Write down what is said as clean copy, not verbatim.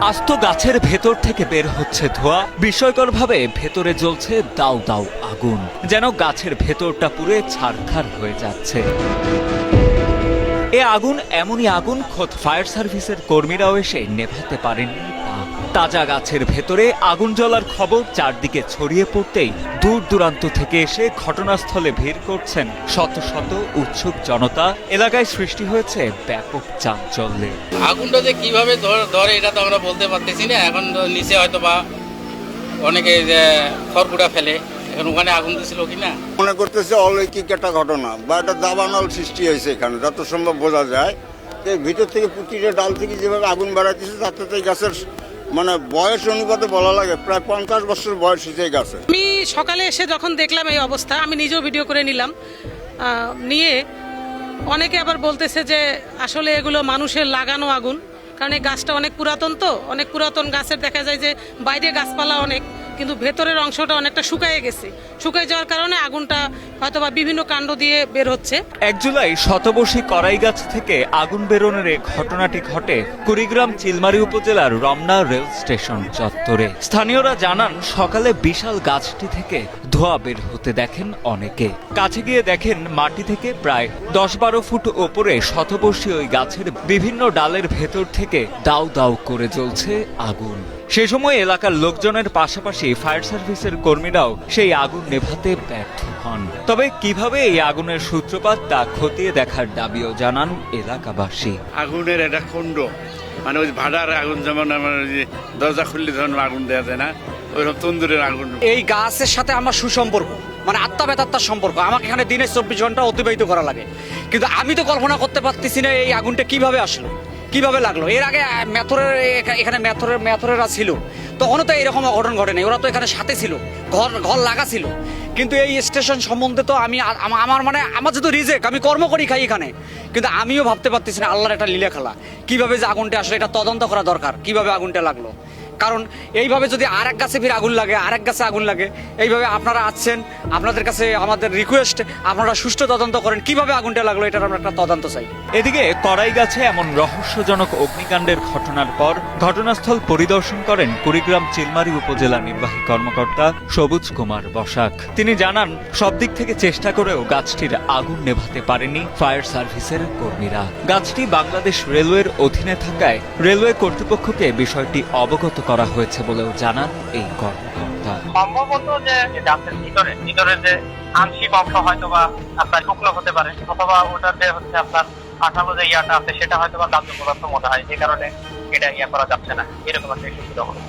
আস্ত গাছের ভেতর থেকে বের হচ্ছে ধোঁয়া, বিস্ময়করভাবে ভেতরে জ্বলছে দাউ দাউ আগুন, যেন গাছের ভেতরটা পুড়ে ছারখার হয়ে যাচ্ছে। এ আগুন এমনই আগুন, খোদ ফায়ার সার্ভিসের কর্মীরাও এসে নেভাতে পারেননি তা। তাজা গাছের ভেতরে আগুন জ্বলার খবর চারদিকে ছড়িয়ে পড়তেই দূর দূরান্ত থেকে এসে ঘটনাস্থলে ভিড় করছেন শত শত উৎসুক জনতা। এলাকায় সৃষ্টি হয়েছে ব্যাপক চাঞ্চল্যের। আগুনটা যে কিভাবে ধরে এটা তো আমরা বলতে পারতেছি না। এখন তো নিচে হয়তো বা অনেকে যে খড়কুটা ফেলে, এখন ওখানে আগুন দিয়েছিল কিনা মনে করতেছে অলৌকিক একটা ঘটনা বা একটা দাবানল সৃষ্টি হয়েছে এখানে, যত সম্ভব বোঝা যায়। এই ভিতর থেকে প্রতিটা ডাল থেকে যেভাবে আগুন বাড়াইতেছে তাতে তো এই গাছের মানে বয়স অনুপাতে বলা লাগে প্রায় 50 বছর বয়স হয়েছে এই গাছের। আমি সকালে এসে যখন দেখলাম এই অবস্থা, আমি নিজেও ভিডিও করে নিলাম। নিয়ে অনেকে আবার বলতেছে যে আসলে এগুলো মানুষের লাগানো আগুন, কারণ এই গাছটা অনেক পুরাতন, তো অনেক পুরাতন গাছের দেখা যায় যে বাইরে গাছপালা অনেক, কিন্তু ভেতরের অংশটা অনেকটা শুকায়ে গেছে। শুকায় যাওয়ার কারণে আগুনটা হয়তোবা বিভিন্ন কাণ্ড দিয়ে বের হচ্ছে। 1 জুলাই শতবর্ষী করাই গাছ থেকে আগুন বেরোনোর এই ঘটনাটি ঘটে কুড়িগ্রাম চিলমারী উপজেলার রমনা রেল স্টেশন চত্বরে। স্থানীয়রা জানান, সকালে বিশাল গাছটি থেকে ধোঁয়া বের হতে দেখেন অনেকে। কাছে গিয়ে দেখেন মাটি থেকে প্রায় 10-12 ফুট ওপরে শতবর্ষী ওই গাছের বিভিন্ন ডালের ভেতর থেকে দাউ দাউ করে জ্বলছে আগুন। সে সময় এলাকার লোকজনের পাশাপাশি ফায়ার সার্ভিসের কর্মীরাও সেই আগুন নেভাতে ব্যর্থ হন। তবে কিভাবে এই আগুনের সূত্রপাত তা খতিয়ে দেখার দাবিও জানান এলাকাবাসী। আগুনের একটা কুণ্ড, মানে ওই ভাড়ার আগুন, যেমন আমার দরজা খুললে যখন আগুন দেওয়া যায় না, ওইরকম তন্দুরের আগুন। এই গাছের সাথে আমার সুসম্পর্ক, মানে আত্মা বেতাত্মার সম্পর্ক। আমাকে এখানে দিনে 24 ঘন্টা অতিবাহিত করা লাগে, কিন্তু আমি তো কল্পনা করতে পারতেছি না এই আগুনটা কিভাবে আসলো, কিভাবে লাগলো। এর আগে এখানে মেথরেরা ছিল, তখনও তো এরকম অঘটন ঘটেনি। ওরা তো এখানে সাথে ছিল, ঘর লাগা ছিল। কিন্তু এই স্টেশন সম্বন্ধে তো আমার যেহেতু রিজেক্ট, আমি কর্ম করি খাই এখানে, কিন্তু আমিও ভাবতে পারতেছি না আল্লাহর একটা লীলা খেলা, কিভাবে যে আগুনটা আসলে এটা তদন্ত করা দরকার, কিভাবে আগুনটা লাগলো। কারণ এইভাবে যদি আরেক গাছে ফির আগুন লাগে, আরেক গাছে আগুন লাগে, এইভাবে আপনারা আসছেন, আপনাদের কাছে আমাদের রিকোয়েস্ট, আপনারা সুষ্ঠু তদন্ত করেন কিভাবে আগুনটা লাগলো, এটার আমরা একটা তদন্ত চাই। এদিকে করাই গাছে এমন রহস্যজনক অগ্নিকাণ্ডের ঘটনার পর ঘটনাস্থল পরিদর্শন করেন কুড়িগ্রাম চিলমারী উপজেলা নির্বাহী কর্মকর্তা সবুজ কুমার বসাক। তিনি জানান, সব দিক থেকে চেষ্টা করেও গাছটির আগুন নেভাতে পারেনি ফায়ার সার্ভিসের কর্মীরা। গাছটি বাংলাদেশ রেলওয়ের অধীনে থাকায় রেলওয়ে কর্তৃপক্ষকে বিষয়টি অবগত করা হয়েছে বলেও জানান এই কর্মকর্তা। সম্ভবত যে গাছের ভিতরে যে আংশিক অংশ হয়তো বা আপনার শুকনো হতে পারে, অথবা ওটার যে হচ্ছে আপনার আঠালো যে ইয়াটা আছে সেটা হয়তো বা দাহ্য পদার্থ মনে হয়, যে কারণে এটা ইয়া করা যাচ্ছে না, এরকম একটা সুবিধা হলো।